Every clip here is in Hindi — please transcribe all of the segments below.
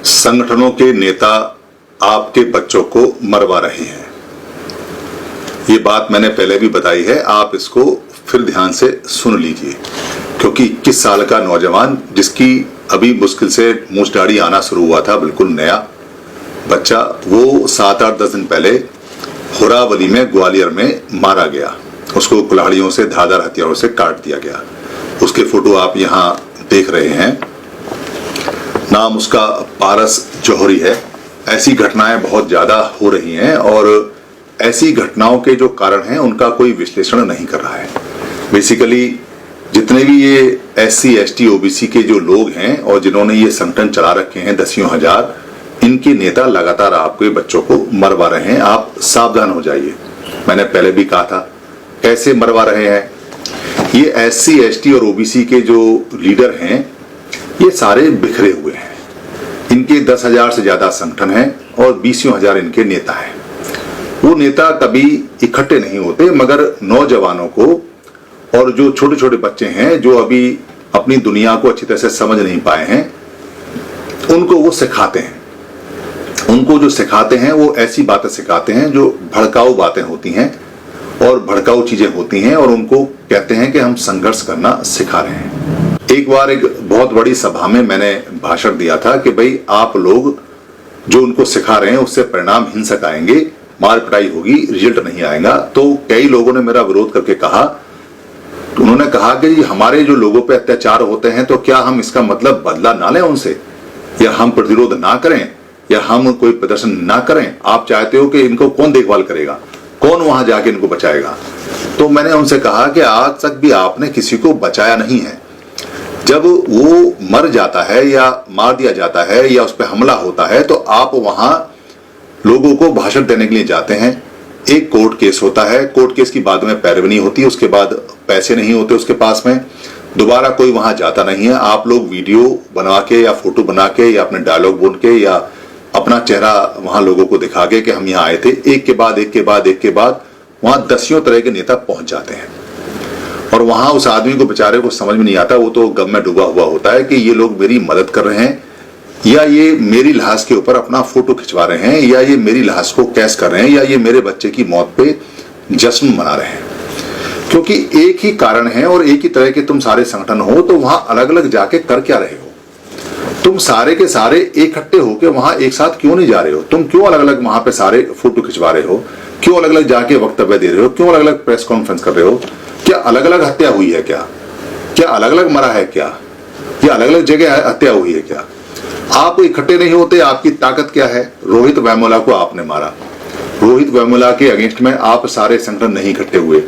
संगठनों के नेता आपके बच्चों को मरवा रहे हैं। ये बात मैंने पहले भी बताई है, आप इसको फिर ध्यान से सुन लीजिए, क्योंकि 21 साल का नौजवान जिसकी अभी मुश्किल से मूंछ दाढ़ी आना शुरू हुआ था, बिल्कुल नया बच्चा, वो 7-8-10 दिन पहले होरावली में, ग्वालियर में मारा गया। उसको कुल्हाड़ियों से, धारदार हथियारों से काट दिया गया। उसके फोटो आप यहाँ देख रहे हैं। नाम उसका पारस जौहरी है। ऐसी घटनाएं बहुत ज्यादा हो रही हैं और ऐसी घटनाओं के जो कारण हैं उनका कोई विश्लेषण नहीं कर रहा है। बेसिकली जितने भी ये SC, ST, OBC के जो लोग हैं और जिन्होंने ये संगठन चला रखे हैं दसियों हजार, इनके नेता लगातार आपके बच्चों को मरवा रहे हैं। आप सावधान हो जाइए। मैंने पहले भी कहा था कैसे मरवा रहे हैं। ये SC, ST और OBC के जो लीडर हैं ये सारे बिखरे हुए हैं। इनके 10,000 से ज्यादा संगठन हैं और 20,000 इनके नेता हैं। वो नेता कभी इकट्ठे नहीं होते, मगर नौजवानों को और जो छोटे छोटे बच्चे हैं जो अभी अपनी दुनिया को अच्छी तरह से समझ नहीं पाए हैं, उनको वो सिखाते हैं। उनको जो सिखाते हैं वो ऐसी बातें सिखाते हैं जो भड़काऊ बातें होती हैं और भड़काऊ चीजें होती हैं, और उनको कहते हैं कि हम संघर्ष करना सिखा रहे हैं। एक बार एक बहुत बड़ी सभा में मैंने भाषण दिया था कि भाई आप लोग जो उनको सिखा रहे हैं उससे परिणाम हिंसक आएंगे, मार पिटाई होगी, रिजल्ट नहीं आएगा। तो कई लोगों ने मेरा विरोध करके कहा, उन्होंने कहा कि हमारे जो लोगों पे अत्याचार होते हैं तो क्या हम इसका मतलब बदला ना लें उनसे, या हम प्रतिरोध ना करें, या हम कोई प्रदर्शन ना करें? आप चाहते हो कि इनको कौन देखभाल करेगा, कौन वहां जाके इनको बचाएगा? तो मैंने उनसे कहा कि आज तक भी आपने किसी को बचाया नहीं है। जब वो मर जाता है या मार दिया जाता है या उस पर हमला होता है तो आप वहां लोगों को भाषण देने के लिए जाते हैं। एक कोर्ट केस होता है, कोर्ट केस की बाद में पैरवी नहीं होती, उसके बाद पैसे नहीं होते उसके पास में, दोबारा कोई वहां जाता नहीं है। आप लोग वीडियो बना के या फोटो बना के या अपने डायलॉग बोल के या अपना चेहरा वहां लोगों को दिखा के कि हम यहाँ आए थे, एक के बाद एक के बाद एक के बाद वहां दसियों तरह के नेता पहुंच जाते हैं। और वहां उस आदमी को बेचारे को समझ में नहीं आता, वो तो गम में डूबा हुआ होता है कि ये लोग मेरी मदद कर रहे हैं, या ये मेरी लाश के ऊपर अपना फोटो खिंचवा रहे हैं, या ये मेरी लाश को कैश कर रहे हैं, या ये मेरे बच्चे की मौत पे जश्न मना रहे हैं। क्योंकि एक ही कारण है और एक ही तरह के तुम सारे संगठन हो, तो वहां अलग अलग जाके कर क्या रहे हो? तुम सारे के सारे इकट्ठे होके वहां एक साथ क्यों नहीं जा रहे हो? तुम क्यों अलग अलग वहां पे सारे फोटो खिंचवा रहे हो? क्यों अलग अलग जाके वक्तव्य दे रहे हो? क्यों अलग अलग प्रेस कॉन्फ्रेंस कर रहे हो? क्या अलग अलग हत्या हुई है क्या? क्या अलग अलग मरा है क्या? या अलग अलग जगह हत्या हुई है क्या? आप इकट्ठे नहीं होते, आपकी ताकत क्या है? रोहित वेमुला को आपने मारा, रोहित वेमुला के अगेंस्ट में आप सारे संगठन नहीं इकट्ठे हुए।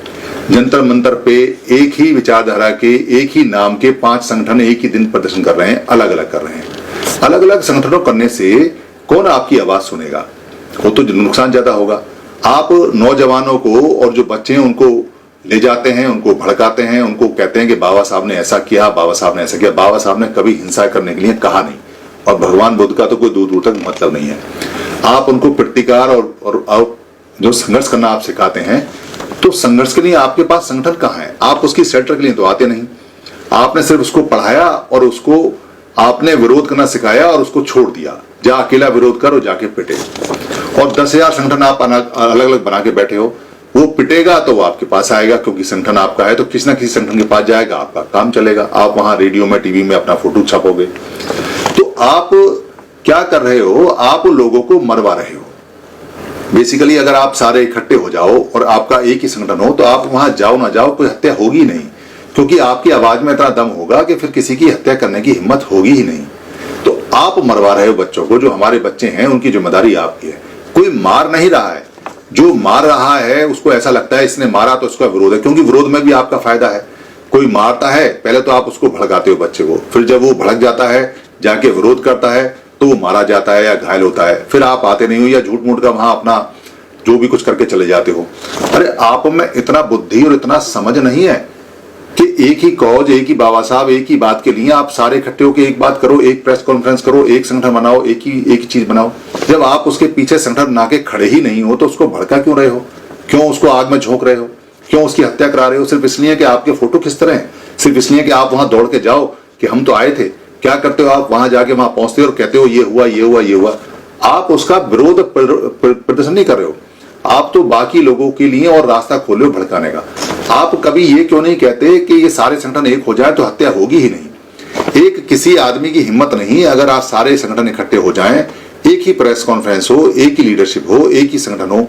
जंतर मंतर पे एक ही विचारधारा के, एक ही नाम के 5 संगठन एक ही दिन प्रदर्शन कर रहे हैं, अलग अलग कर रहे हैं। अलग अलग संगठनों करने से कौन आपकी आवाज सुनेगा? वो तो नुकसान ज्यादा होगा। आप नौजवानों को और जो बच्चे हैं उनको ले जाते हैं, उनको भड़काते हैं, उनको कहते हैं कि बाबा साहब ने ऐसा किया, बाबा साहब ने ऐसा किया। बाबा साहब ने कभी हिंसा करने के लिए कहा नहीं, और भगवान बुद्ध का तो कोई दूर दूर तक मतलब नहीं है। आप उनको प्रतिकार और जो संघर्ष करना आप सिखाते हैं, तो संघर्ष के लिए आपके पास संगठन कहाँ है? आप उसकी शेल्टर के लिए तो आते नहीं। आपने सिर्फ उसको पढ़ाया और उसको आपने विरोध करना सिखाया और उसको छोड़ दिया, जा अकेला विरोध करो, जाके पिटे। और 10,000 संगठन आप अलग अलग बना के बैठे हो। वो पिटेगा तो वो आपके पास आएगा, क्योंकि संगठन आपका है, तो किसी ना किसी संगठन के पास जाएगा, आपका काम चलेगा। आप वहां रेडियो में, टीवी में अपना फोटो छापोगे। तो आप क्या कर रहे हो? आप लोगों को मरवा रहे हो। बेसिकली अगर आप सारे इकट्ठे हो जाओ और आपका एक ही संगठन हो, तो आप वहां जाओ ना जाओ, कोई हत्या होगी नहीं, क्योंकि आपकी आवाज में इतना दम होगा कि फिर किसी की हत्या करने की हिम्मत होगी ही नहीं। तो आप मरवा रहे हो बच्चों को। जो हमारे बच्चे हैं उनकी जिम्मेदारी आपकी है। कोई मार नहीं रहा है, जो मार रहा है उसको ऐसा लगता है इसने मारा तो उसका विरोध है, क्योंकि विरोध में भी आपका फायदा है। कोई मारता है, पहले तो आप उसको भड़काते हो बच्चे को, फिर जब वो भड़क जाता है, जाके विरोध करता है, तो वो मारा जाता है या घायल होता है, फिर आप आते नहीं हो या झूठ मूठ का वहां अपना जो भी कुछ करके चले जाते हो। अरे आप में इतना बुद्धि और इतना समझ नहीं है कि एक ही कॉज, एक ही बाबा साहब, एक ही बात के लिए आप सारे इकट्ठे होकर एक बात करो, एक प्रेस कॉन्फ्रेंस करो, एक संगठन बनाओ, एक ही चीज बनाओ। जब आप उसके पीछे संगठन बना के खड़े ही नहीं हो, तो उसको भड़का क्यों रहे हो? क्यों उसको आग में झोंक रहे हो? क्यों उसकी हत्या करा रहे हो? सिर्फ इसलिए कि आपके फोटो खिंचते रहे, सिर्फ इसलिए कि आप वहां दौड़ के जाओ कि हम तो आए थे, क्या करते हो आप? वहां जाके वहां पहुंचते हो और कहते हो ये हुआ ये हुआ ये हुआ। आप उसका विरोध प्रदर्शन नहीं कर रहे हो, आप तो बाकी लोगों के लिए और रास्ता खोले हो भड़काने का। आप कभी ये क्यों नहीं कहते कि ये सारे संगठन एक हो जाए तो हत्या होगी ही नहीं। एक किसी आदमी की हिम्मत नहीं, अगर आप सारे संगठन इकट्ठे हो जाएं, एक ही प्रेस कॉन्फ्रेंस हो, एक ही लीडरशिप हो, एक ही संगठन हो।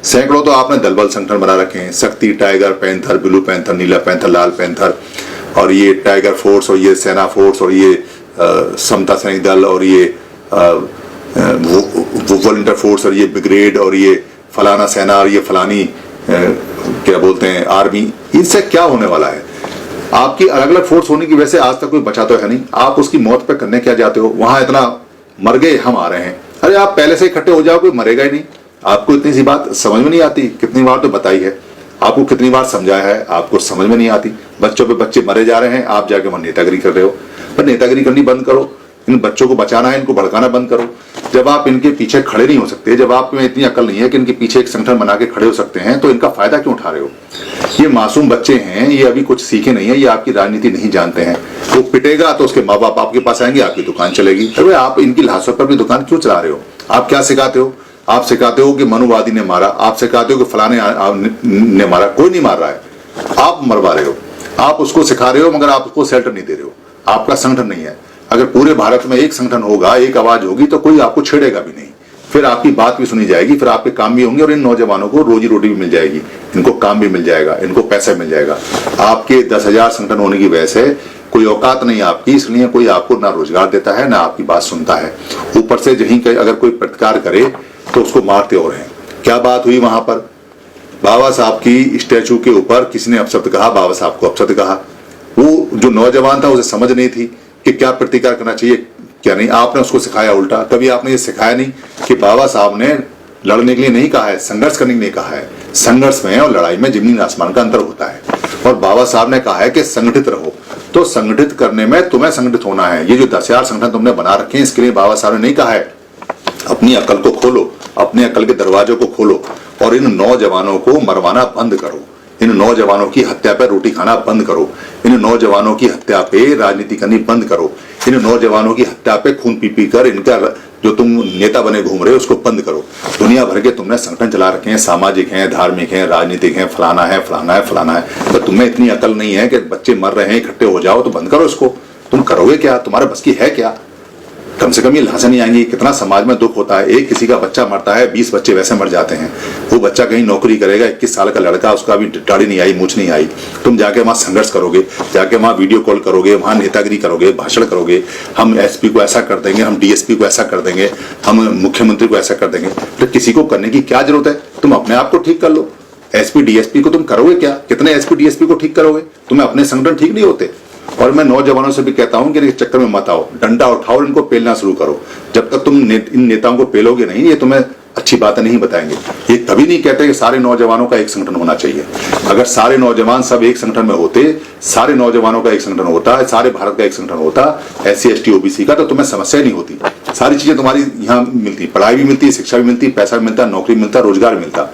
सैकड़ों तो आपने दलबल संगठन बना रखे हैं, शक्ति, टाइगर, पैंथर, ब्लू पैंथर, नीला पैंथर, लाल पैंथर, और ये टाइगर फोर्स, और ये सेना फोर्स, और ये समता सैनिक दल, और ये वॉलंटियर फोर्स, और ये ब्रिगेड, और ये फलाना सेना, और ये फलानी क्या बोलते हैं आर्मी। इनसे क्या होने वाला है? आपकी अलग अलग फोर्स होने की वजह से आज तक कोई बचा तो है नहीं। आप उसकी मौत पे करने क्या जाते हो? वहां इतना मर गए, हम आ रहे हैं। अरे आप पहले से इकट्ठे हो जाओ, कोई मरेगा ही नहीं। आपको इतनी सी बात समझ में नहीं आती? कितनी बार तो बताई है आपको, कितनी बार समझाया है, आपको समझ में नहीं आती। बच्चों पे बच्चे मरे जा रहे हैं, आप जाके वहां नेतागिरी कर रहे हो। पर नेतागिरी करनी बंद करो, इन बच्चों को बचाना है, इनको भड़काना बंद करो। जब आप इनके पीछे खड़े नहीं हो सकते, जब आप में इतनी अकल नहीं है कि इनके पीछे एक संगठन बना के खड़े हो सकते हैं, तो इनका फायदा क्यों उठा रहे हो? ये मासूम बच्चे हैं, ये अभी कुछ सीखे नहीं है, ये आपकी राजनीति नहीं जानते हैं। वो पिटेगा तो उसके माँ बाप आपके पास आएंगे, आपकी दुकान चलेगी। अरे आप इनकी लाशों पर अपनी दुकान क्यों चला रहे हो? आप क्या सिखाते हो? आप सिखाते हो कि मनुवादी ने मारा, आप सिखाते हो कि फलाने ने मारा। कोई नहीं मार रहा है, आप मरवा रहे हो। आप उसको सिखा रहे हो, मगर आप उसको शेल्टर नहीं दे रहे हो। आपका संगठन नहीं है। अगर पूरे भारत में एक संगठन होगा, एक आवाज होगी, तो कोई आपको छेड़ेगा भी नहीं। फिर आपकी बात भी सुनी जाएगी, फिर आपके काम भी होंगे, और इन नौजवानों को रोजी रोटी भी मिल जाएगी, इनको काम भी मिल जाएगा, इनको पैसा मिल जाएगा। आपके 10,000 संगठन होने की वजह से कोई औकात नहीं आपकी, इसलिए कोई आपको ना रोजगार देता है, ना आपकी बात सुनता है। ऊपर से यहीं अगर कोई प्रतिकार करे तो उसको मारते और हैं। क्या बात हुई वहां पर? बाबा साहब की स्टैचू के ऊपर किसी ने अपशब्द कहा, बाबा साहब को अपशब्द कहा। वो जो नौजवान था उसे समझ नहीं थी कि क्या प्रतिकार करना चाहिए क्या नहीं। आपने उसको सिखाया उल्टा। कभी आपने ये सिखाया नहीं कि बाबा साहब ने लड़ने के लिए नहीं कहा है, संघर्ष करने के लिए कहा है। संघर्ष में और लड़ाई में जमीन आसमान का अंतर होता है। और बाबा साहब ने कहा है कि संगठित रहो, तो संगठित करने में तुम्हें संगठित होना है। ये जो 10,000 संगठन तुमने बना रखे हैं, इसके लिए बाबा साहब ने नहीं कहा है अपनी अकल को खोलो, अपने अकल के दरवाजों को खोलो और इन नौजवानों को मरवाना बंद करो। इन नौजवानों की हत्या पर रोटी खाना बंद करो। इन नौजवानों की हत्या पे राजनीति करनी बंद करो। इन नौजवानों की हत्या पे खून पी पी कर इनका जो तुम नेता बने घूम रहे हो उसको बंद करो। दुनिया भर के तुमने संगठन चला रखे हैं, सामाजिक हैं, धार्मिक हैं, राजनीतिक हैं, फलाना है फलाना है फलाना है। तो तुम्हें इतनी अकल नहीं है कि बच्चे मर रहे हैं इकट्ठे हो जाओ तो बंद करो इसको। तुम करोगे क्या? तुम्हारे बस की है क्या? कम से कम ये लाशें नहीं आएंगी। कितना समाज में दुख होता है, एक किसी का बच्चा मरता है, 20 बच्चे वैसे मर जाते हैं। वो बच्चा कहीं नौकरी करेगा, 21 साल का लड़का, उसका अभी दाढ़ी नहीं आई, मूछ नहीं आई। तुम जाके वहां संघर्ष करोगे, जाके वहां वीडियो कॉल करोगे, वहां नेतागिरी करोगे, भाषण करोगे, हम एसपी को ऐसा कर देंगे, हम डीएसपी को ऐसा कर देंगे, हम मुख्यमंत्री को ऐसा कर देंगे। तो किसी को करने की क्या जरूरत है? तुम अपने आप को ठीक कर लो। एसपी डीएसपी को तुम करोगे क्या? कितने एसपी डीएसपी को ठीक करोगे? तुम्हें अपने संगठन ठीक नहीं होते। और मैं नौजवानों से भी कहता हूं कि इस चक्कर में मत आओ, डंडा उठाओ और इनको पेलना शुरू करो। जब तक तुम इन नेताओं को पेलोगे नहीं, ये तुम्हें अच्छी बातें नहीं बताएंगे। ये कभी नहीं कहते कि सारे नौजवानों का एक संगठन होना चाहिए। अगर सारे नौजवान सब एक संगठन में होते, सारे नौजवानों का एक संगठन होता, सारे भारत का एक संगठन होता, SC ST OBC का, तो तुम्हें समस्या नहीं होती। सारी चीजें तुम्हारी यहाँ मिलती, पढ़ाई भी मिलती, शिक्षा भी मिलती, पैसा भी मिलता, नौकरी मिलता, रोजगार मिलता।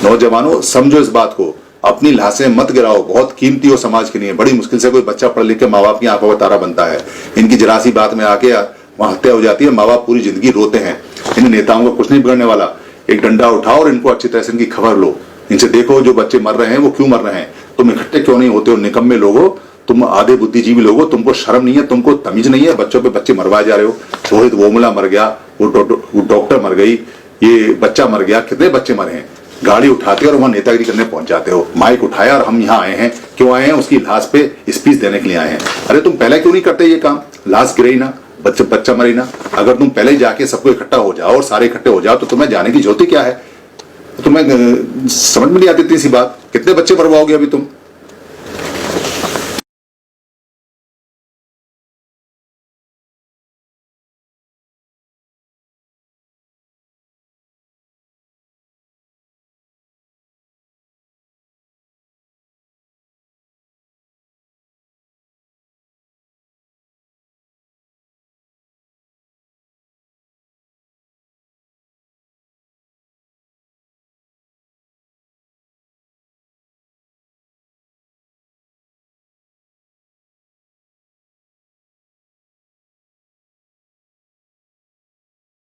नौजवानों समझो इस बात को, अपनी लाशें मत गिराओ, बहुत कीमती हो समाज के लिए। बड़ी मुश्किल से कोई बच्चा पढ़ लिख के माँ बाप की आंखों का तारा बनता है। इनकी जरा सी बात में आके वहां हत्या हो जाती है, माँ बाप पूरी जिंदगी रोते हैं। इन नेताओं को कुछ नहीं बिगड़ने वाला। एक डंडा उठाओ और इनको अच्छी तरह से इनकी खबर लो, इनसे देखो जो बच्चे मर रहे हैं वो क्यों मर रहे हैं, तुम इकट्ठे क्यों नहीं होते हो? निकम्मे लोगो, तुम आधे बुद्धिजीवी लोगो, तुमको शर्म नहीं है, तुमको तमीज नहीं है, बच्चों पे बच्चे मरवाए जा रहे हो। रोहित वोमुला मर गया, वो डॉक्टर मर गई, ये बच्चा मर गया, कितने बच्चे मरे हैं। गाड़ी उठाते और वहां नेतागिरी करने पहुंच जाते हो। माइक उठाया और हम यहाँ आए हैं, क्यों आए हैं? उसकी लाश पे स्पीच देने के लिए आए हैं। अरे तुम पहले क्यों नहीं करते ये काम? लाश गिरे ना, बच्चा मरे ना। अगर तुम पहले जाके सबको इकट्ठा हो जाओ और सारे इकट्ठे हो जाओ तो तुम्हें जाने की जरूरत क्या है? तुम्हें समझ में नहीं आती इतनी सी बात। कितने बच्चे मरवाओगे अभी तुम?